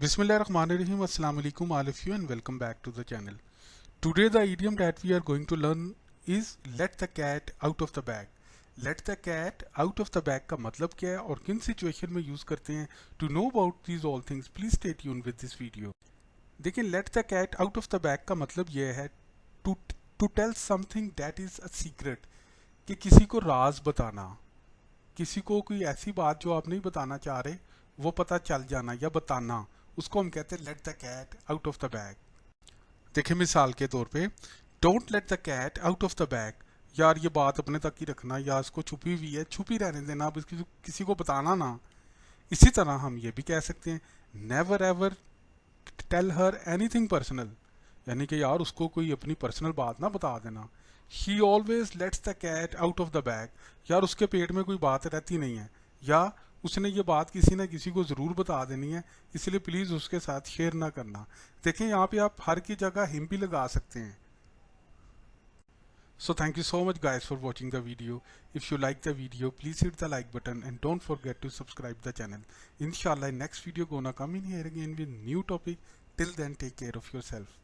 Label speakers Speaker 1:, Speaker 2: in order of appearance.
Speaker 1: Bismillahirrahmanirrahim. Assalamu alaikum all of you and welcome back to the channel. Today the idiom that we are going to learn is let the cat out of the bag. Let the cat out of the bag का मतलब क्या है और किन situation में use करते हैं? To know about these all things, please stay tuned with this video. देखिए, let the cat out of the bag का मतलब यह है to to tell something that is a secret, कि किसी को राज बताना, किसी को कोई ऐसी बात जो आप नहीं बताना चाह रहे वो पता चल जाना या बताना, उसको हम कहते हैं let the cat out of the bag. देखिए मिसाल के तौर पे, don't let the cat out of the bag, यार ये बात अपने तक ही रखना या इसको छुपी हुई है छुपी रहने देना, अब इसकी किसी को बताना ना। इसी तरह हम ये भी कह सकते हैं never ever tell her anything personal, यानी कि यार उसको कोई अपनी पर्सनल बात ना बता देना। She always lets the cat out of the bag, यार उसके पेट में कोई बात रहती नहीं है या उसने ये बात किसी ना किसी को ज़रूर बता देनी है, इसलिए प्लीज़ उसके साथ शेयर ना करना। देखें यहाँ पे आप हर की जगह हिम भी लगा सकते हैं। So thank you so much guys for watching the video. If you like the video, please hit the like button and don't forget to subscribe the channel. Inshallah next video gonna come in here again with new topic. Till then, take care of yourself.